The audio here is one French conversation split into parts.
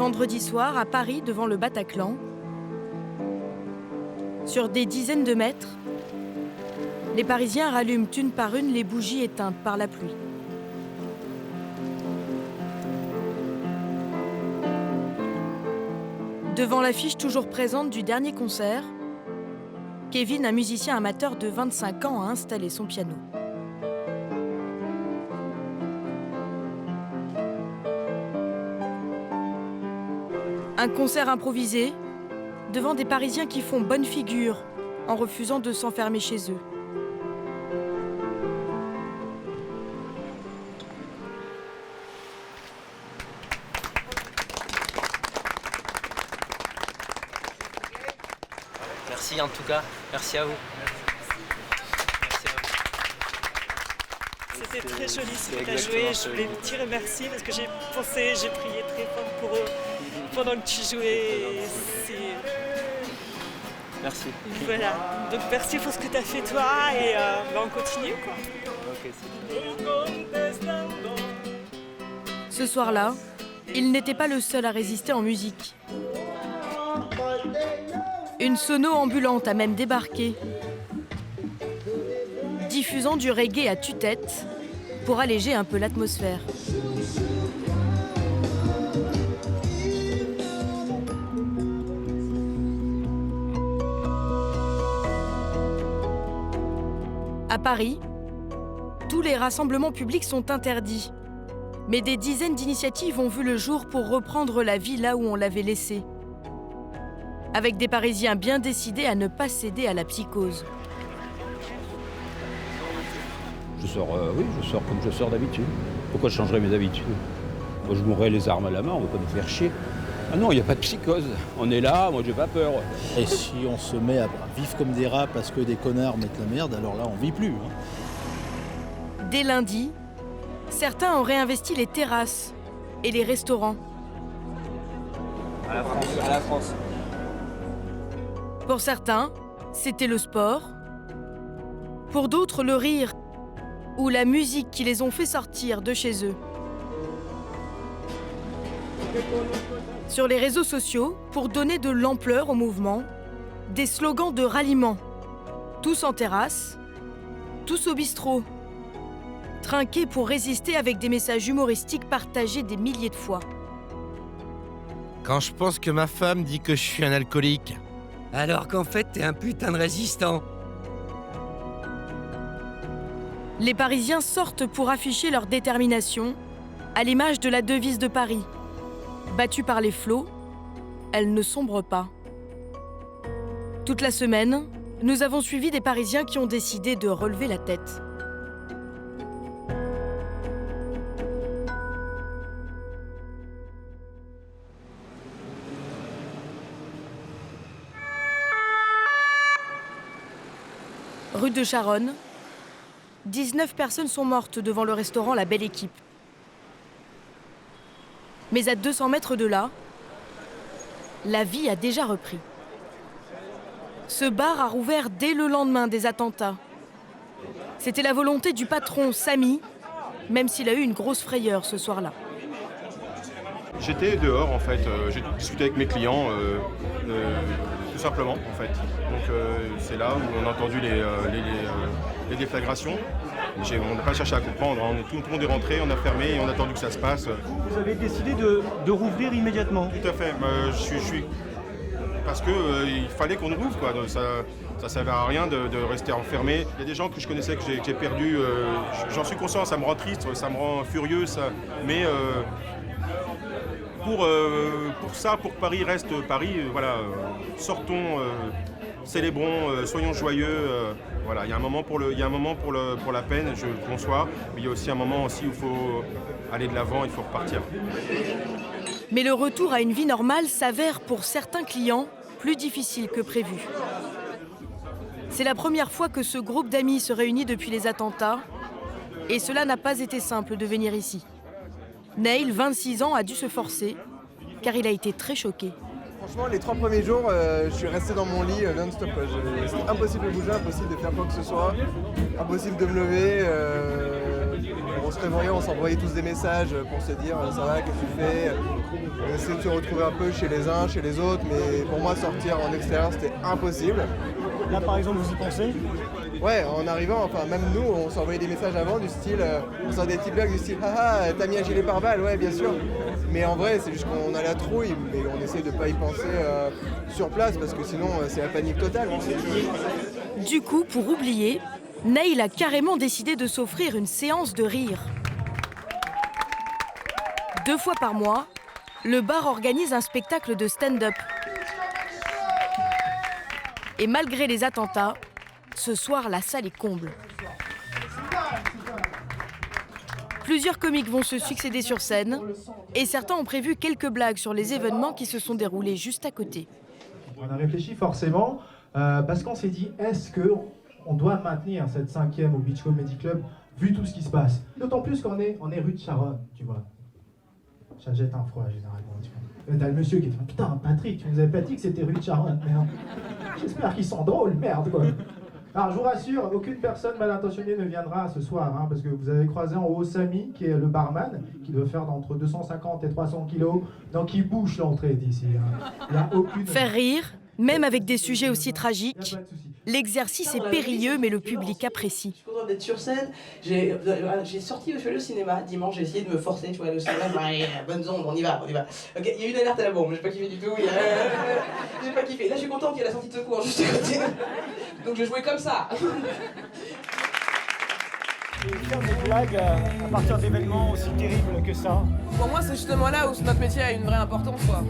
Vendredi soir, à Paris, devant le Bataclan, sur des dizaines de mètres, les Parisiens rallument une par une les bougies éteintes par la pluie. Devant l'affiche toujours présente du dernier concert, Kevin, un musicien amateur de 25 ans, a installé son piano. Un concert improvisé, devant des Parisiens qui font bonne figure en refusant de s'enfermer chez eux. Merci en tout cas, merci à vous. Merci à vous. C'était très joli ce que tu as joué, je voulais te dire merci parce que j'ai prié très fort pour eux pendant que tu jouais. Merci. Voilà, donc merci pour ce que tu as fait toi et on continue quoi. Ok, Ce soir-là, il n'était pas le seul à résister en musique. Une sono ambulante a même débarqué, diffusant du reggae à tue-tête pour alléger un peu l'atmosphère. À Paris, tous les rassemblements publics sont interdits, mais des dizaines d'initiatives ont vu le jour pour reprendre la vie là où on l'avait laissée, avec des Parisiens bien décidés à ne pas céder à la psychose. Je sors comme je sors d'habitude. Pourquoi je changerais mes habitudes? Moi, je mourrais les armes à la main, on ne va pas nous faire chier. Ah non, il n'y a pas de psychose. On est là, moi, j'ai pas peur. Et si on se met à vivre comme des rats parce que des connards mettent la merde, alors là, on vit plus. Dès lundi, certains ont réinvesti les terrasses et les restaurants. à la France. Pour certains, c'était le sport. Pour d'autres, le rire ou la musique qui les ont fait sortir de chez eux. Sur les réseaux sociaux, pour donner de l'ampleur au mouvement, des slogans de ralliement. Tous en terrasse, tous au bistrot. Trinqués pour résister avec des messages humoristiques partagés des milliers de fois. Quand je pense que ma femme dit que je suis un alcoolique. Alors qu'en fait, t'es un putain de résistant. Les Parisiens sortent pour afficher leur détermination, à l'image de la devise de Paris. Battue par les flots, elle ne sombre pas. Toute la semaine, nous avons suivi des Parisiens qui ont décidé de relever la tête. Rue de Charonne, 19 personnes sont mortes devant le restaurant La Belle Équipe. Mais à 200 mètres de là, la vie a déjà repris. Ce bar a rouvert dès le lendemain des attentats. C'était la volonté du patron Samy, même s'il a eu une grosse frayeur ce soir-là. J'étais dehors en fait, j'ai discuté avec mes clients, tout simplement en fait. Donc c'est là où on a entendu les déflagrations. On n'a pas cherché à comprendre, hein. Tout le monde est rentré, on a fermé et on a attendu que ça se passe. Vous avez décidé de rouvrir immédiatement? Tout à fait, je suis parce qu'il fallait qu'on rouvre, quoi. Ça ne servait à rien de rester enfermé. Il y a des gens que je connaissais que j'ai perdus, j'en suis conscient, ça me rend triste, ça me rend furieux, mais pour que Paris reste Paris, voilà, sortons, célébrons, soyons joyeux. Voilà, il y a un moment pour la peine, je le conçois, mais il y a aussi un moment aussi où il faut aller de l'avant, il faut repartir. Mais le retour à une vie normale s'avère pour certains clients plus difficile que prévu. C'est la première fois que ce groupe d'amis se réunit depuis les attentats, et cela n'a pas été simple de venir ici. Neil, 26 ans, a dû se forcer, car il a été très choqué. Franchement, les 3 premiers jours, je suis resté dans mon lit non-stop. C'était impossible de bouger, impossible de faire quoi que ce soit, impossible de me lever. On se réveillait, on s'envoyait tous des messages pour se dire ça va, qu'est-ce que tu fais. On essayait de se retrouver un peu chez les uns, chez les autres, mais pour moi sortir en extérieur c'était impossible. Là par exemple, vous y pensez? Ouais, en arrivant, enfin même nous, on s'envoyait des messages avant du style, on s'en des petits blagues du style haha, t'as mis un gilet pare-balles, ouais bien sûr. Mais en vrai, c'est juste qu'on a la trouille, mais on essaie de pas y penser sur place parce que sinon c'est la panique totale. Du coup, pour oublier, Neil a carrément décidé de s'offrir une séance de rire. 2 fois par mois, le bar organise un spectacle de stand-up. Et malgré les attentats, ce soir, la salle est comble. Plusieurs comiques vont se succéder sur scène et certains ont prévu quelques blagues sur les événements qui se sont déroulés juste à côté. On a réfléchi forcément parce qu'on s'est dit, est-ce qu'on doit maintenir cette 5e au Beach Comedy Club vu tout ce qui se passe? D'autant plus qu'on est rue de Charonne, tu vois. Ça jette un froid généralement. T'as le monsieur qui fait putain, Patrick, tu nous avais pas dit que c'était rue de Charonne, merde. J'espère qu'ils sont drôles, merde quoi. Alors je vous rassure, aucune personne mal intentionnée ne viendra ce soir, hein, parce que vous avez croisé en haut Samy, qui est le barman, qui doit faire d'entre 250 et 300 kilos, donc il bouche l'entrée d'ici. Hein. Il y a aucune... Faire rire, même avec des sujets aussi tragiques, l'exercice est périlleux, mais le public apprécie. Je suis contente d'être sur scène. J'ai sorti, je suis allé au cinéma dimanche, j'ai essayé de me forcer, tu vois, aller au cinéma, bonne onde, on y va. Okay, il y a eu une alerte à la bombe, j'ai pas kiffé du tout. J'ai pas kiffé. Là, je suis contente qu'il y ait la sortie de secours juste à côté. Donc je jouais comme ça. Faire des blagues à partir d'événements aussi terribles que ça. Pour moi, c'est justement là où notre métier a une vraie importance, quoi.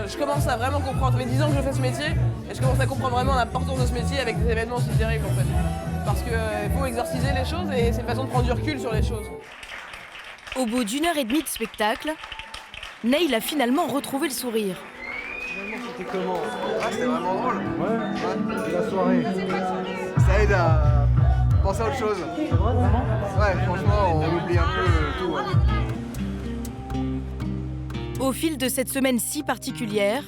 Je commence à vraiment comprendre. Ça fait 10 ans que je fais ce métier et je commence à comprendre vraiment l'importance de ce métier avec des événements aussi terribles, en fait. Parce qu'il faut exorciser les choses et c'est une façon de prendre du recul sur les choses. Au bout d'1h30 de spectacle, Neil a finalement retrouvé le sourire. C'était comment? C'était vraiment drôle. Ouais, la soirée. Ça aide à penser à autre chose. C'est vrai, vraiment? Ouais, franchement, on oublie un peu tout. Ouais. Au fil de cette semaine si particulière,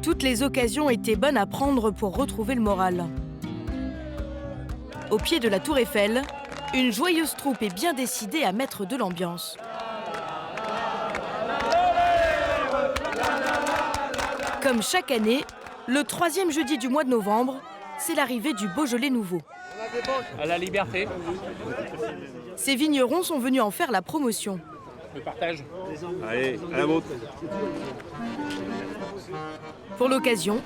toutes les occasions étaient bonnes à prendre pour retrouver le moral. Au pied de la Tour Eiffel, une joyeuse troupe est bien décidée à mettre de l'ambiance. Comme chaque année, le 3e jeudi du mois de novembre, c'est l'arrivée du Beaujolais nouveau. À la liberté. Ces vignerons sont venus en faire la promotion. Le partage. Allez, à la vôtre. Pour l'occasion,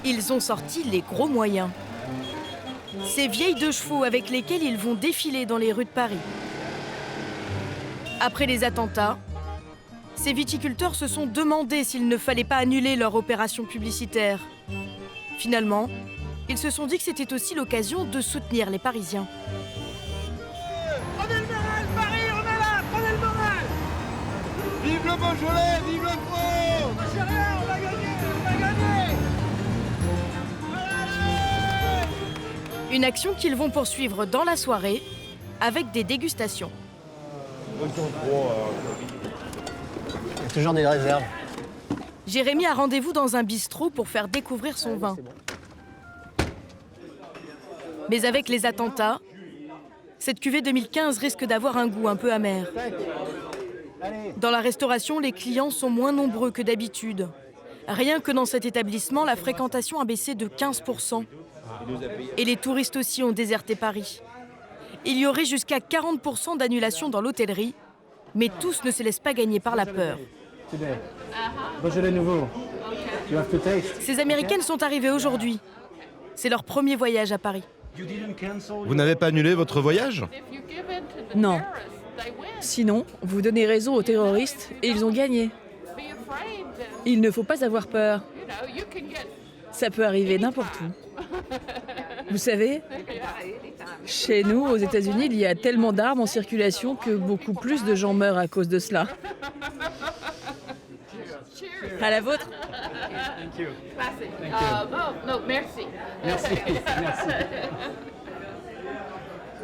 ils ont sorti les gros moyens. Ces vieilles 2 chevaux avec lesquelles ils vont défiler dans les rues de Paris. Après les attentats, ces viticulteurs se sont demandé s'il ne fallait pas annuler leur opération publicitaire. Finalement, ils se sont dit que c'était aussi l'occasion de soutenir les Parisiens. Prenez le moral, Paris, on est là, prenez le moral. Vive le Beaujolais, vive le faux. On lâche rien, on va gagner, on va gagner. Une action qu'ils vont poursuivre dans la soirée avec des dégustations. Il y a toujours des réserves. Jérémy a rendez-vous dans un bistrot pour faire découvrir son vin. Mais avec les attentats, cette cuvée 2015 risque d'avoir un goût un peu amer. Dans la restauration, les clients sont moins nombreux que d'habitude. Rien que dans cet établissement, la fréquentation a baissé de 15%. Et les touristes aussi ont déserté Paris. Il y aurait jusqu'à 40% d'annulation dans l'hôtellerie, mais tous ne se laissent pas gagner par la peur. Beaujolais nouveau. Ces Américaines sont arrivées aujourd'hui. C'est leur premier voyage à Paris. Vous n'avez pas annulé votre voyage? Non. Sinon, vous donnez raison aux terroristes et ils ont gagné. Il ne faut pas avoir peur. Ça peut arriver n'importe où. Vous savez, chez nous, aux États-Unis, il y a tellement d'armes en circulation que beaucoup plus de gens meurent à cause de cela. À la vôtre. Thank you. No, merci. Merci. Merci.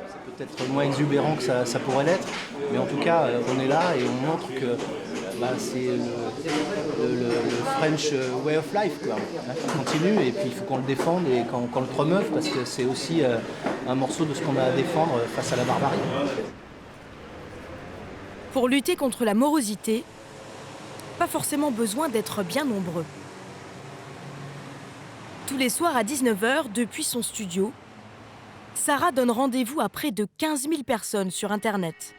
C'est peut-être moins exubérant que ça pourrait l'être, mais en tout cas, on est là et on montre que c'est le French way of life, quoi. On continue et puis il faut qu'on le défende et qu'on le promeuve parce que c'est aussi un morceau de ce qu'on a à défendre face à la barbarie. Pour lutter contre la morosité, pas forcément besoin d'être bien nombreux. Tous les soirs à 19h, depuis son studio, Sarah donne rendez-vous à près de 15 000 personnes sur Internet.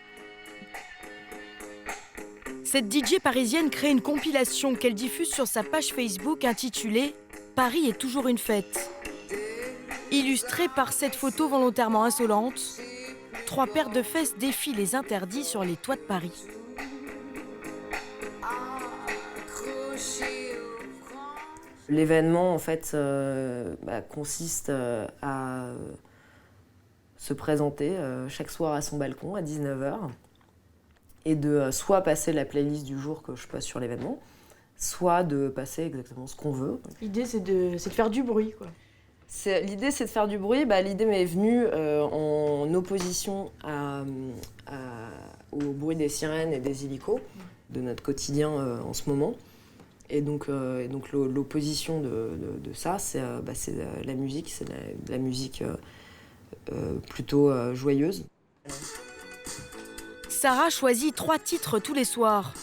Cette DJ parisienne crée une compilation qu'elle diffuse sur sa page Facebook intitulée « Paris est toujours une fête ». Illustrée par cette photo volontairement insolente, 3 paires de fesses défient les interdits sur les toits de Paris. L'événement, en fait, consiste à se présenter chaque soir à son balcon à 19h et de soit passer la playlist du jour que je passe sur l'événement, soit de passer exactement ce qu'on veut. L'idée, c'est de faire du bruit, quoi. L'idée, c'est de faire du bruit. L'idée m'est venue en opposition au bruit des sirènes et des hélicos de notre quotidien en ce moment. Et donc l'opposition de ça, c'est la musique, c'est de la musique plutôt joyeuse. Sarah choisit 3 titres tous les soirs,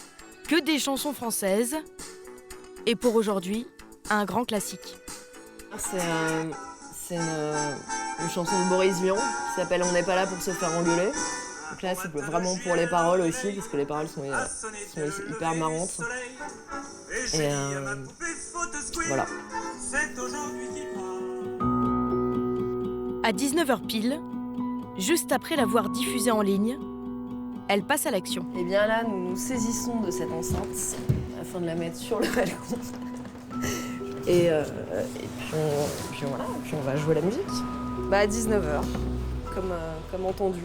que des chansons françaises, et pour aujourd'hui, un grand classique. C'est une chanson de Boris Vian qui s'appelle « On n'est pas là pour se faire engueuler ». Donc là, c'est vraiment pour les paroles aussi, parce que les paroles sont hyper marrantes. Et voilà. À 19h pile, juste après l'avoir diffusée en ligne, elle passe à l'action. Et bien là, nous nous saisissons de cette enceinte afin de la mettre sur le balcon. Et puis voilà, puis on va jouer la musique. À 19h, comme entendu.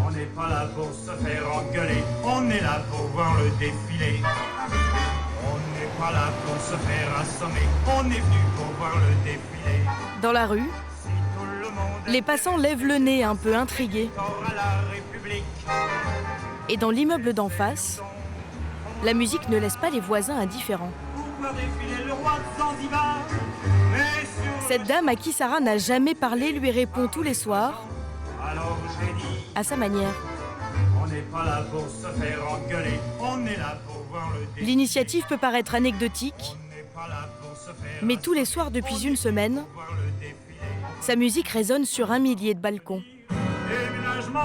On n'est pas là pour se faire engueuler, on est là pour voir le défilé. On n'est pas là pour se faire assommer, on est venu pour voir le défilé. Dans la rue, les passants lèvent le nez un peu intrigués. Et dans l'immeuble d'en face, la musique ne laisse pas les voisins indifférents. Cette dame à qui Sarah n'a jamais parlé lui répond tous les soirs, à sa manière. On n'est pas là pour se faire engueuler, on est là pour voir le défilé. L'initiative peut paraître anecdotique, mais tous les soirs depuis une semaine, sa musique résonne sur 1 millier de balcons. Déménagement.